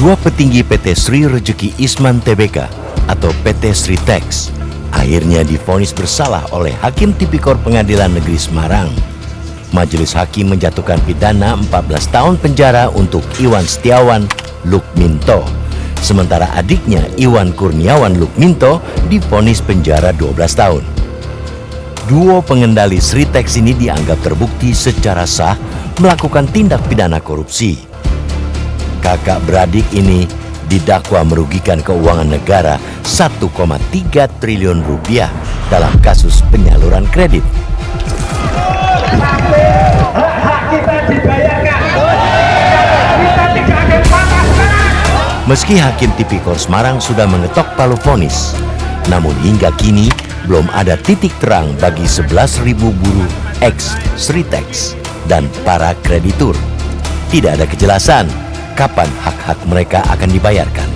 Dua petinggi PT Sri Rejeki Isman Tbk atau PT Sritex akhirnya divonis bersalah oleh Hakim Tipikor Pengadilan Negeri Semarang. Majelis Hakim menjatuhkan pidana 14 tahun penjara untuk Iwan Setiawan Lukminto. Sementara adiknya Iwan Kurniawan Lukminto divonis penjara 12 tahun. Duo pengendali Sritex ini dianggap terbukti secara sah melakukan tindak pidana korupsi. Kakak beradik ini didakwa merugikan keuangan negara 1,3 triliun rupiah dalam kasus penyaluran kredit. Meski Hakim Tipikor Semarang sudah mengetok palu vonis, namun hingga kini belum ada titik terang bagi 11.000 buruh ex Sritex dan para kreditur. Tidak ada kejelasan kapan hak-hak mereka akan dibayarkan.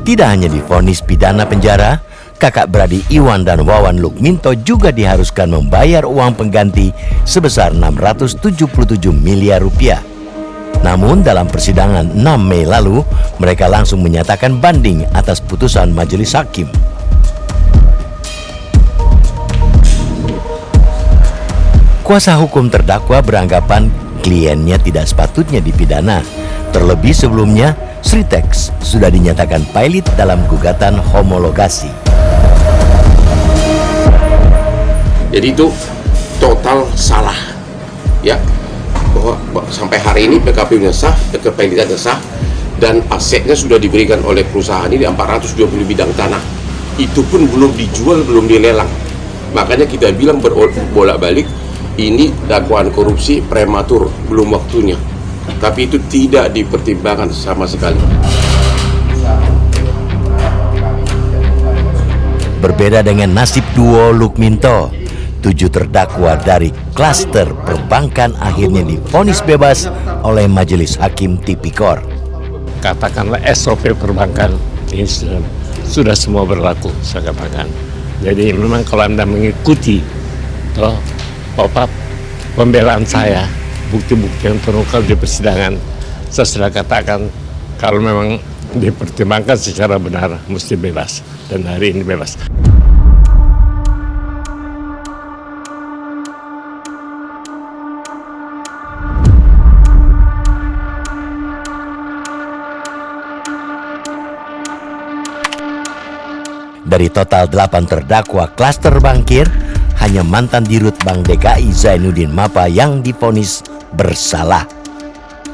Tidak hanya divonis pidana penjara, kakak beradik Iwan dan Wawan Lukminto juga diharuskan membayar uang pengganti sebesar 677 miliar rupiah. Namun dalam persidangan 6 Mei lalu, mereka langsung menyatakan banding atas putusan majelis hakim. Kuasa hukum terdakwa beranggapan kliennya tidak sepatutnya dipidana. Terlebih sebelumnya, Sritex sudah dinyatakan pilot dalam gugatan homologasi. Jadi itu total salah, ya, bahwa sampai hari ini PKPU-nya sah, kepilitannya sah, dan asetnya sudah diberikan oleh perusahaan ini 420 bidang tanah. Itu pun belum dijual, belum dilelang. Makanya kita bilang bolak-balik, ini dakwaan korupsi prematur, belum waktunya. Tapi itu tidak dipertimbangkan sama sekali. Berbeda dengan nasib duo Lukminto, 7 terdakwa dari klaster perbankan akhirnya divonis bebas oleh Majelis Hakim Tipikor. Katakanlah SOP perbankan ini sudah semua berlaku, saya katakan. Jadi memang kalau Anda mengikuti pembelaan saya, bukti-bukti yang terungkap di persidangan, saya sudah katakan kalau memang dipertimbangkan secara benar mesti bebas, dan hari ini bebas. Dari total 8 terdakwa klaster bankir, hanya mantan Dirut Bank DKI Zainuddin Mapa yang divonis bersalah.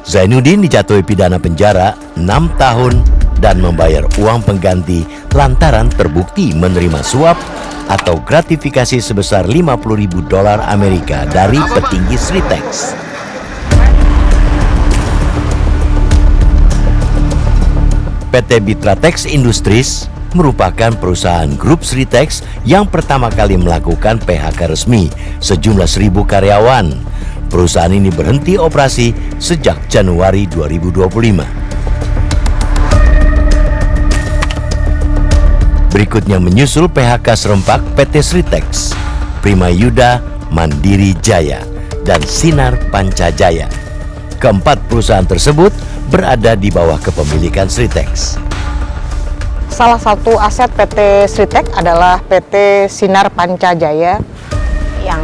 Zainuddin dijatuhi pidana penjara 6 tahun dan membayar uang pengganti lantaran terbukti menerima suap atau gratifikasi sebesar $50.000 Amerika dari petinggi Sritex. PT Bitratex Industries merupakan perusahaan grup Sritex yang pertama kali melakukan PHK resmi sejumlah 1.000 karyawan. Perusahaan ini berhenti operasi sejak Januari 2025. Berikutnya menyusul PHK serempak PT Sritex, Prima Yuda, Mandiri Jaya, dan Sinar Pancajaya. Keempat perusahaan tersebut berada di bawah kepemilikan Sritex. Salah satu aset PT Sritex adalah PT Sinar Pancajaya yang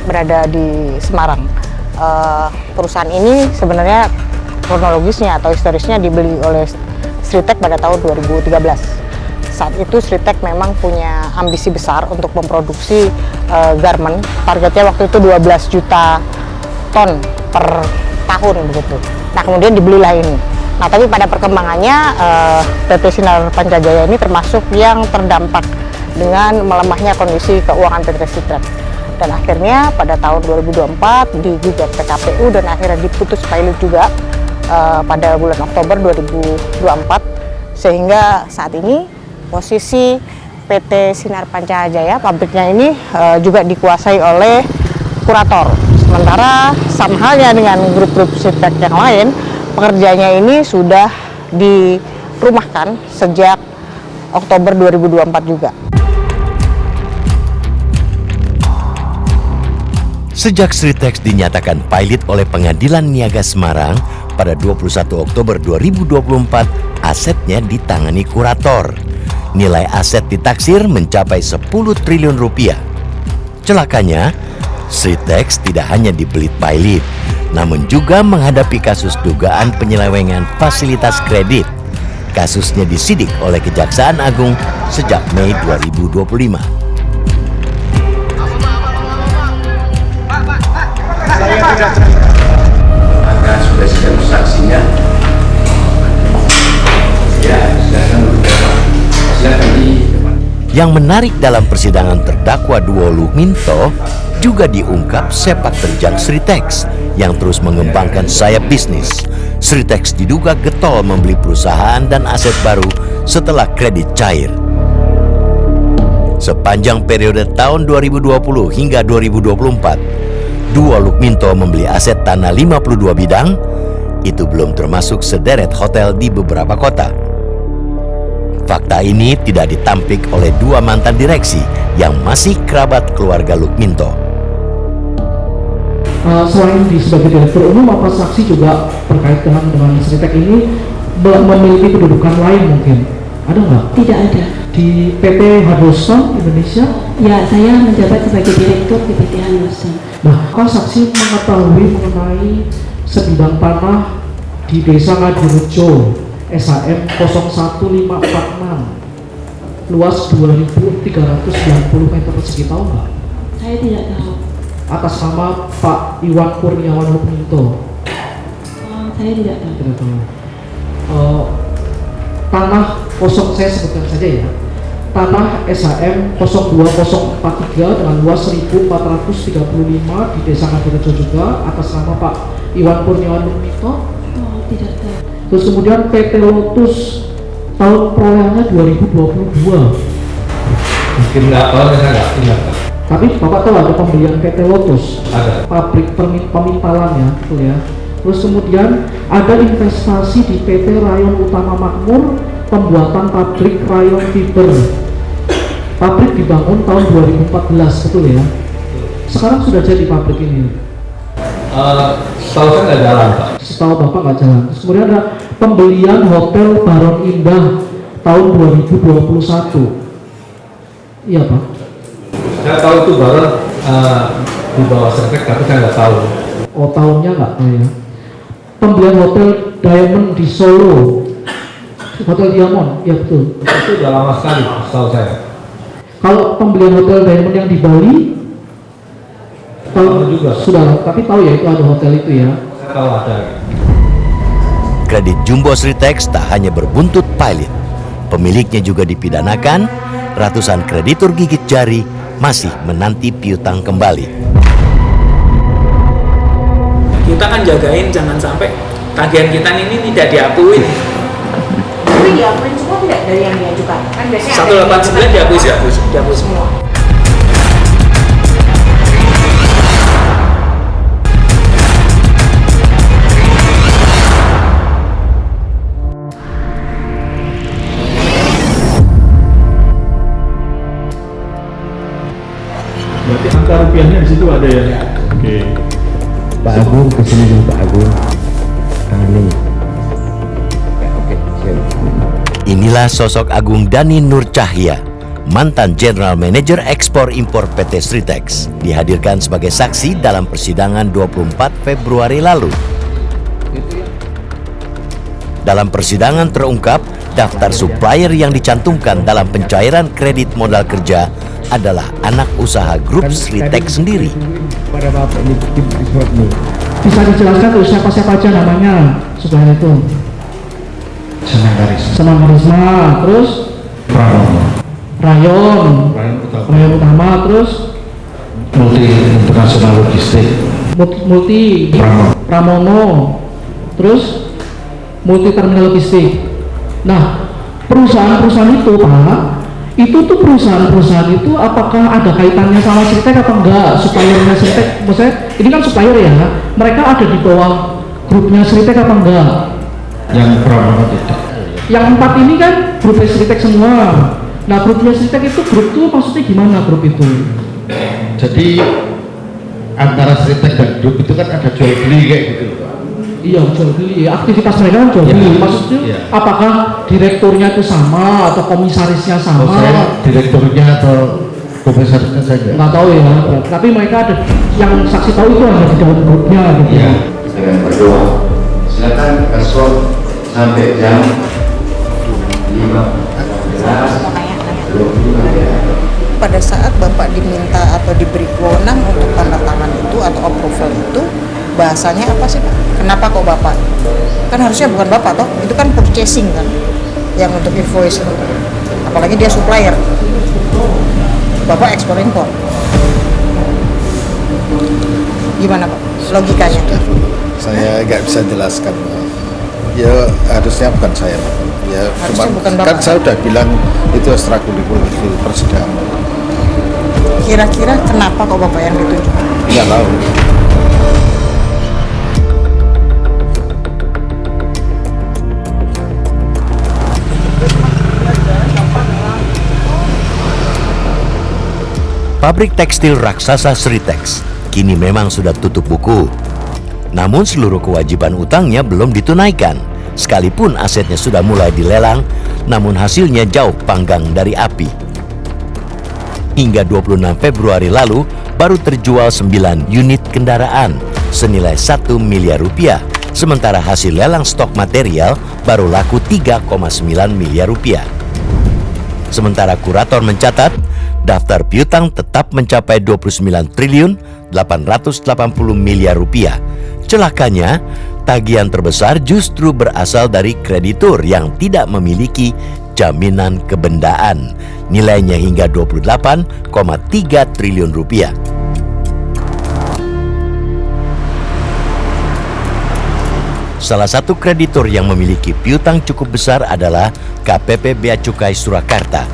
berada di Semarang. Perusahaan ini sebenarnya kronologisnya atau historisnya dibeli oleh Sritex pada tahun 2013. Saat itu Sritex memang punya ambisi besar untuk memproduksi garment. Targetnya waktu itu 12 juta ton per tahun begitu. Nah, kemudian dibelilah ini. Nah, tapi pada perkembangannya PT Sinar Pancajaya ini termasuk yang terdampak dengan melemahnya kondisi keuangan PT Sritex. Dan akhirnya pada tahun 2024 digugat PKPU dan akhirnya diputus pilot juga pada bulan Oktober 2024. Sehingga saat ini posisi PT Sinar Pancajaya, pabriknya ini juga dikuasai oleh kurator. Sementara sama halnya dengan grup-grup Sritek yang lain, pekerjanya ini sudah dirumahkan sejak Oktober 2024 juga. Sejak Sritex dinyatakan pilot oleh Pengadilan Niaga Semarang pada 21 Oktober 2024, asetnya ditangani kurator. Nilai aset ditaksir mencapai 10 triliun rupiah. Celakanya, Sritex tidak hanya dibelit pilot, namun juga menghadapi kasus dugaan penyelewengan fasilitas kredit. Kasusnya disidik oleh Kejaksaan Agung sejak Mei 2025. Maka sudah sidang saksinya. Ya, silakan di depan. Yang menarik dalam persidangan terdakwa duo Lukminto juga diungkap sepak terjang Sritex yang terus mengembangkan sayap bisnis. Sritex diduga getol membeli perusahaan dan aset baru setelah kredit cair. Sepanjang periode tahun 2020 hingga 2024, duo Lukminto membeli aset tanah 52 bidang, itu belum termasuk sederet hotel di beberapa kota. Fakta ini tidak ditampik oleh dua mantan direksi yang masih kerabat keluarga Lukminto. Selain di sebagai direktur umum, apa saksi juga terkait dengan Sritek ini memiliki kedudukan lain mungkin? Ada nggak? Tidak ada. Di PT Hadosan Indonesia? Ya, saya menjabat sebagai direktur di PT Hadosan. Nah, apa saksi mengetahui mengenai sebidang tanah di Desa Ngadirejo, SHM 01546, luas 2.390 meter persegi, tahu nggak? Saya tidak tahu. Atas nama Pak Iwan Kurniawan Lukminto. Saya tidak tahu. Tidak tahu. Tanah kosong, saya sebutkan saja ya. Tanah SHM 02043 dengan luas 1.435 di Desa Ngadirejo juga atas nama Pak Iwan Kurniawan Lukminto. Tidak tahu. Terus kemudian PT Lotus tahun perolehannya 2022. Mungkin nggak tahu, saya nggak ingat. Tapi Bapak tahu ada pembelian PT Lotus, Ada. pabrik pemintalannya, betul ya. Terus kemudian ada investasi di PT Rayon Utama Makmur, pembuatan pabrik rayon fiber. Pabrik dibangun tahun 2014, betul ya. Sekarang sudah jadi pabrik ini. Setahu saya nggak jalan, Pak. Setahu Bapak nggak jalan. Terus kemudian ada pembelian Hotel Baron Indah tahun 2021. Iya Pak. Saya tahu itu baru di bawah Sritek, tapi saya nggak tahu. Oh, tahunnya nggak tahu ya. Pembelian Hotel Diamond di Solo, Hotel Diamond, ya betul. Itu udah lama sekali, setahu saya. Kalau pembelian Hotel Diamond yang di Bali, tahu juga. Sudah, tapi tahu ya itu ada hotel itu ya. Saya tahu ada. Kredit Jumbo Sritex tak hanya berbuntut pilot, pemiliknya juga dipidanakan. Ratusan kreditur gigit jari masih menanti piutang kembali. Kita kan jagain jangan sampai tagihan kita ini tidak diakuin. Tapi diakuin semua tidak dari yang diajukan? Kan biasanya 189 diakui semua. Berarti angka rupiahnya di situ ada ya? Oke. Pak Agung kesini dulu Pak Agung. Ini. Oke, siap. Inilah sosok Agung Dhani Nur Cahya, mantan General Manager Ekspor Impor PT Sritex, dihadirkan sebagai saksi dalam persidangan 24 Februari lalu. Dalam persidangan terungkap, daftar supplier yang dicantumkan dalam pencairan kredit modal kerja adalah anak usaha grup Sritex sendiri. Pada Bapak ini di surat ini. Bisa dijelaskan tuh siapa-siapa aja namanya sebelah itu? Senang Karisma, terus Rayon Utama, terus Multi Internasional Logistik. Multi Pramono, terus Multi Terminal Logistik. Nah, perusahaan-perusahaan itu Pak, Itu tuh perusahaan-perusahaan itu apakah ada kaitannya sama Sritek apa enggak? Suppliernya Sritek, maksudnya ini kan supplier ya, mereka ada di bawah grupnya Sritek apa enggak? Yang pertama tidak. Yang 4 ini kan grupnya Sritek semua. Nah grupnya Sritek itu grup tuh maksudnya gimana grup itu? Jadi antara Sritek dan grup itu kan ada jual beli kayak gitu loh. Iya, jual beli. Aktivitas mereka kan jual beli. Maksudnya apakah direkturnya itu sama atau komisarisnya sama? Saya direkturnya atau komisarisnya saja. Nggak tahu ya. Tapi mereka ada yang saksi tahu itu ada di dalam grupnya gitu. Iya. Saya berdoa. Silakan paslon sampai jam 5. Pada saat Bapak diminta atau diberi wewenang untuk tanda tangan itu atau approval itu, bahasanya apa sih Pak? Kenapa kok Bapak? Kan harusnya bukan Bapak toh, itu kan purchasing kan, yang untuk invoice itu. Apalagi dia supplier. Bapak ekspor impor. Gimana Pak? Logikanya? Saya nggak bisa jelaskan. Ya harusnya bukan saya. Ya Harusnya cuma bukan Bapak. kan saya udah bilang itu ekstrakurikuler di persidangan. Kira-kira kenapa kok Bapak yang ditunjuk? Nggak tahu. Pabrik tekstil raksasa Sritex kini memang sudah tutup buku. Namun seluruh kewajiban utangnya belum ditunaikan. Sekalipun asetnya sudah mulai dilelang, namun hasilnya jauh panggang dari api. Hingga 26 Februari lalu, baru terjual 9 unit kendaraan senilai 1 miliar rupiah. Sementara hasil lelang stok material baru laku 3,9 miliar rupiah. Sementara kurator mencatat, daftar piutang tetap mencapai 29 triliun 880 miliar rupiah. Celakanya, tagihan terbesar justru berasal dari kreditur yang tidak memiliki jaminan kebendaan. Nilainya hingga 28,3 triliun rupiah. Salah satu kreditur yang memiliki piutang cukup besar adalah KPP Bea Cukai Surakarta.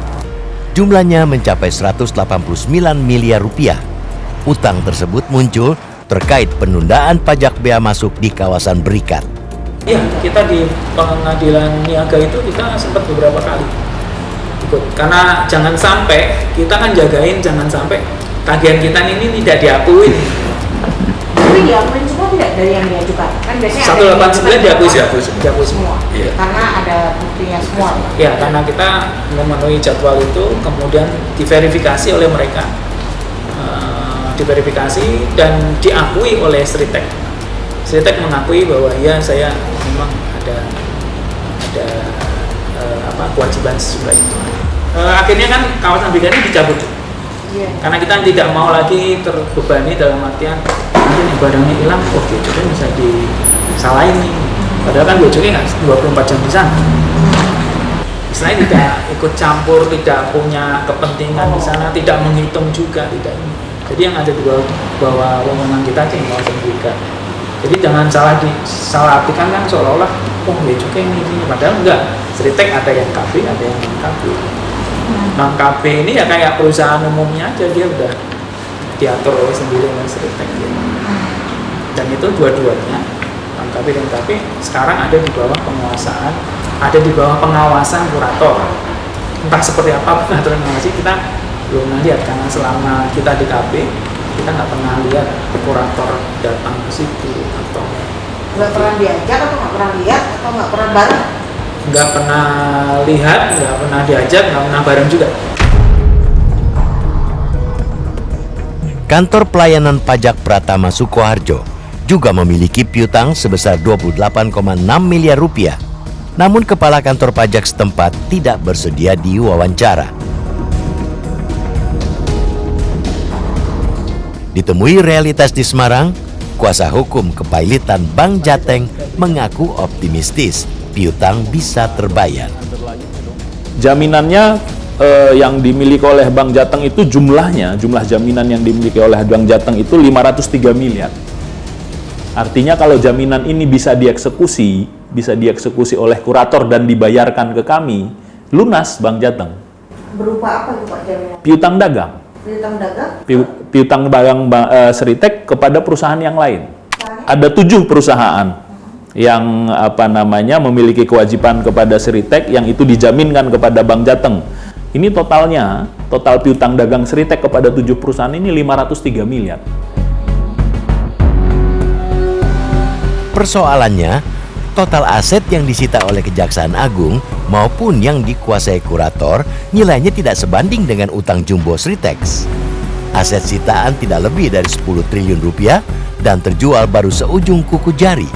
Jumlahnya mencapai 189 miliar rupiah. Utang tersebut muncul terkait penundaan pajak bea masuk di kawasan Berikat. Iya, kita di pengadilan niaga itu kita sempat beberapa kali ikut. Karena jangan sampai, kita kan jagain jangan sampai tagihan kita ini tidak diakui. Tapi diakuin semua tidak dari yang diajukan? Kan biasanya 189 diakui semua. Iya. Karena ada buktinya semua. Ya, karena kita memenuhi jadwal itu, kemudian diverifikasi oleh mereka, diverifikasi dan diakui oleh Sritek. Sritek mengakui bahwa ya saya memang ada kewajiban sejumlah itu. Akhirnya kan kawasan Berikat ini dicabut. Karena kita tidak mau lagi terbebani dalam artian nanti nih barangnya hilang, oh Biojoki bisa disalahin nih. Padahal kan Biojoki nggak 24 jam di sana. Istilahnya tidak ikut campur, tidak punya kepentingan di sana, tidak menghitung juga, tidak ini. Jadi yang ada di bawah wewenang kita aja yang kawasan Berikat. Jadi jangan salah artikan kan seolah-olah oh Biojoki ini, padahal enggak. Sritek ada yang KB, ada yang non-KB. Non-KB ini ya kayak perusahaan umumnya aja, dia udah diatur oleh sendiri oleh Sritek gitu. Dan itu dua-duanya non-KB dan KB sekarang ada di bawah penguasaan, ada di bawah pengawasan kurator. Entah seperti apa pengaturan mengawasi kita belum lihat, karena selama kita di KB kita nggak pernah lihat kurator datang ke situ atau Nggak pernah diajak atau nggak pernah lihat atau nggak pernah bareng? Nggak pernah lihat, nggak pernah diajak, nggak pernah bareng juga. Kantor Pelayanan Pajak Pratama Sukoharjo juga memiliki piutang sebesar 28,6 miliar rupiah. Namun kepala kantor pajak setempat tidak bersedia diwawancara. Ditemui realitas di Semarang, kuasa hukum kepailitan Bank Jateng mengaku optimistis piutang bisa terbayar. Jaminannya yang dimiliki oleh Bank Jateng itu jumlah jaminan yang dimiliki oleh Bank Jateng itu 503 miliar. Artinya kalau jaminan ini bisa dieksekusi oleh kurator dan dibayarkan ke kami, lunas Bank Jateng. Berupa apa itu Pak jaminan? Piutang dagang. Piutang dagang? Piutang dagang Sritek kepada perusahaan yang lain. Ada 7 perusahaan yang memiliki kewajiban kepada Sritek yang itu dijaminkan kepada Bank Jateng. Ini total piutang dagang Sritek kepada 7 perusahaan ini 503 miliar. Persoalannya, total aset yang disita oleh Kejaksaan Agung maupun yang dikuasai kurator nilainya tidak sebanding dengan utang jumbo Sritex. Aset sitaan tidak lebih dari 10 triliun rupiah dan terjual baru seujung kuku jari.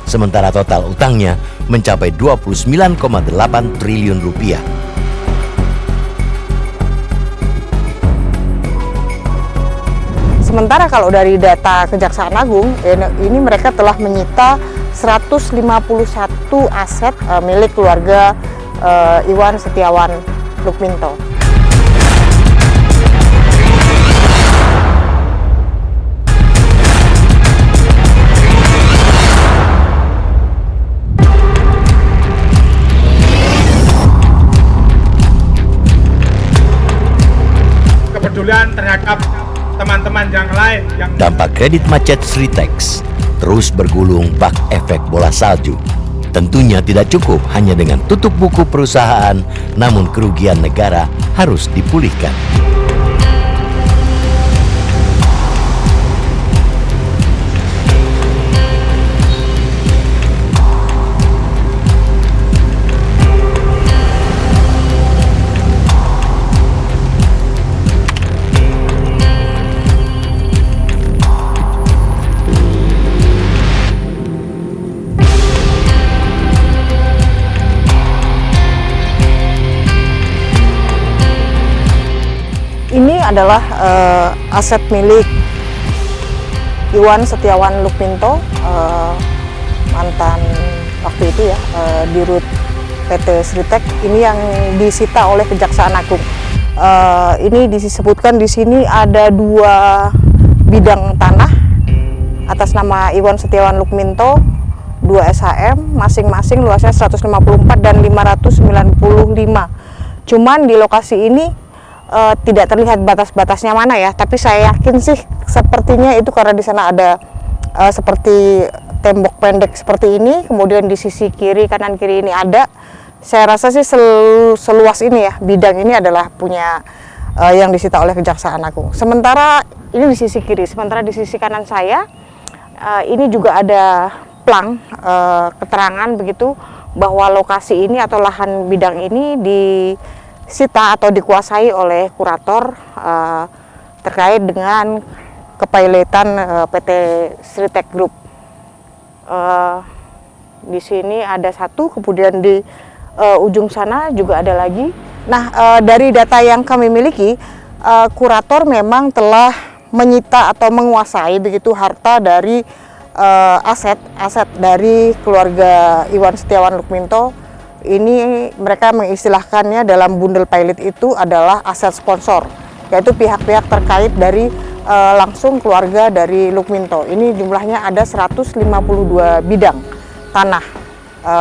Sementara total utangnya mencapai 29,8 triliun rupiah. Sementara kalau dari data Kejaksaan Agung, ini mereka telah menyita 151 aset milik keluarga Iwan Setiawan Lukminto. Kepedulian terhadap teman-teman yang lain yang dampak kredit macet Sritex terus bergulung bak efek bola salju. Tentunya tidak cukup hanya dengan tutup buku perusahaan, namun kerugian negara harus dipulihkan. Ini adalah aset milik Iwan Setiawan Lukminto, mantan waktu itu ya Dirut PT Sritek. Ini yang disita oleh Kejaksaan Agung. Ini disebutkan di sini ada 2 bidang tanah atas nama Iwan Setiawan Lukminto, 2 SHM, masing-masing luasnya 154 dan 595. Cuman di lokasi ini tidak terlihat batas-batasnya mana ya, tapi saya yakin sih sepertinya itu karena di sana ada seperti tembok pendek seperti ini, kemudian di sisi kiri, kanan kiri ini ada. Saya rasa sih seluas ini ya, bidang ini adalah punya yang disita oleh Kejaksaan Agung. Sementara ini di sisi kiri, sementara di sisi kanan saya ini juga ada plang keterangan begitu bahwa lokasi ini atau lahan bidang ini disita atau dikuasai oleh kurator terkait dengan kepailetan PT Sritek Group. Di sini ada 1, kemudian di ujung sana juga ada lagi. Nah, dari data yang kami miliki, kurator memang telah menyita atau menguasai begitu harta dari aset dari keluarga Iwan Setiawan Lukminto. Ini mereka mengistilahkannya dalam bundel pilot itu adalah aset sponsor, yaitu pihak-pihak terkait dari langsung keluarga dari Lukminto. Ini jumlahnya ada 152 bidang tanah,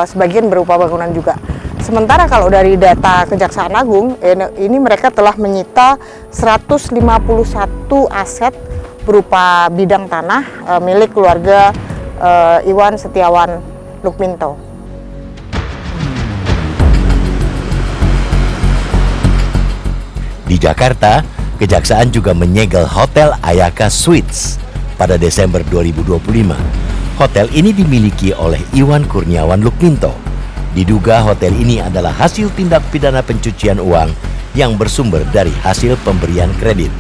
sebagian berupa bangunan juga. Sementara kalau dari data Kejaksaan Agung, ini mereka telah menyita 151 aset berupa bidang tanah milik keluarga Iwan Setiawan Lukminto. Di Jakarta, Kejaksaan juga menyegel Hotel Ayaka Suites pada Desember 2025. Hotel ini dimiliki oleh Iwan Kurniawan Lukminto. Diduga hotel ini adalah hasil tindak pidana pencucian uang yang bersumber dari hasil pemberian kredit.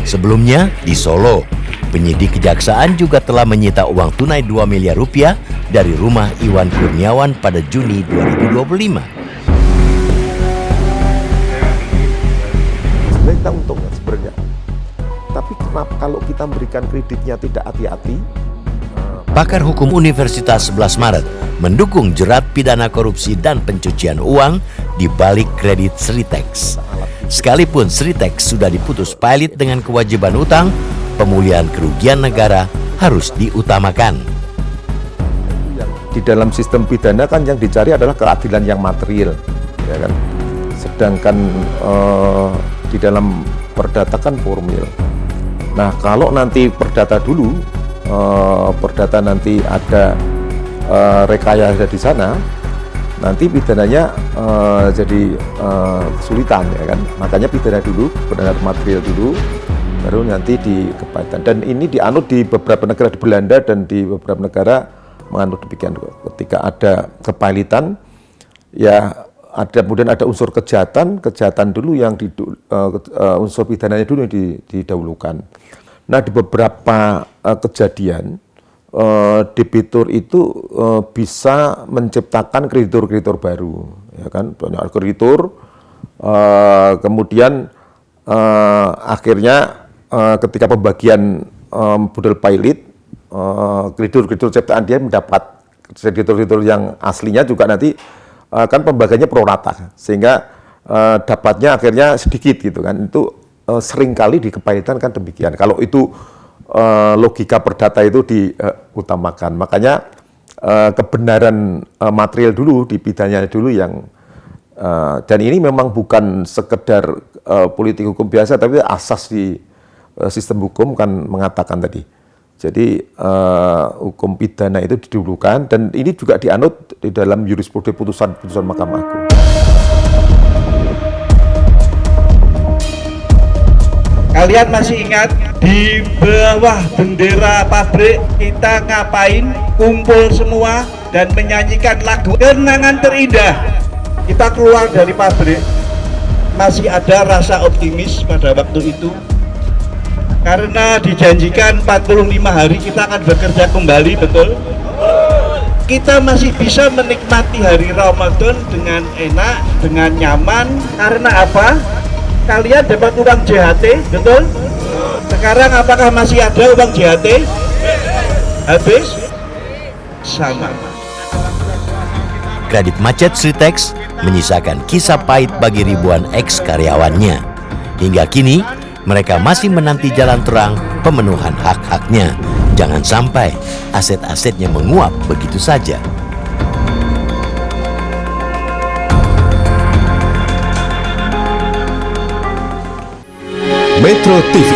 Sebelumnya, di Solo, penyidik Kejaksaan juga telah menyita uang tunai 2 miliar rupiah dari rumah Iwan Kurniawan pada Juni 2025. Kita untungnya sebenarnya, tapi kenapa kalau kita memberikan kreditnya tidak hati-hati? Pakar Hukum Universitas 11 Maret mendukung jerat pidana korupsi dan pencucian uang di balik kredit Sritex. Sekalipun Sritex sudah diputus pilot dengan kewajiban utang, pemulihan kerugian negara harus diutamakan. Di dalam sistem pidana kan yang dicari adalah keadilan yang material, ya kan? sedangkan di dalam perdata kan formil. Nah, kalau nanti perdata dulu, perdata nanti ada rekayasa di sana, nanti pidananya jadi kesulitan, ya kan. Makanya pidana dulu, benar material dulu, baru nanti di kepailitan. Dan ini dianut di beberapa negara, di Belanda dan di beberapa negara menganut demikian. Ketika ada kepailitan, ya ada kemudian ada unsur kejahatan dulu yang unsur pidananya dulu yang didahulukan. Nah, di beberapa kejadian debitur itu bisa menciptakan kreditur baru, ya kan, banyak kreditur, kemudian akhirnya ketika pembagian model pilot, kreditur ciptaan dia mendapat kreditur yang aslinya juga nanti kan pembagiannya pro rata, sehingga dapatnya akhirnya sedikit gitu kan. Itu seringkali di kepailitan kan demikian. Kalau itu logika perdata itu diutamakan. Makanya kebenaran material dulu, di pidananya dulu yang dan ini memang bukan sekedar politik hukum biasa, tapi asas di sistem hukum kan mengatakan tadi. Jadi hukum pidana itu didahulukan, dan ini juga dianut di dalam jurisprudensi putusan Mahkamah Agung. Kalian masih ingat di bawah bendera pabrik kita ngapain? Kumpul semua dan menyanyikan lagu Kenangan Terindah. Kita keluar dari pabrik, masih ada rasa optimis pada waktu itu. Karena dijanjikan 45 hari kita akan bekerja kembali, betul? Kita masih bisa menikmati hari Ramadan dengan enak, dengan nyaman. Karena apa? Kalian dapat uang JHT, betul? Sekarang apakah masih ada uang JHT? Habis? Sama. Kredit macet Sritex menyisakan kisah pahit bagi ribuan ex-karyawannya. Hingga kini, mereka masih menanti jalan terang pemenuhan hak-haknya. Jangan sampai aset-asetnya menguap begitu saja. Metro TV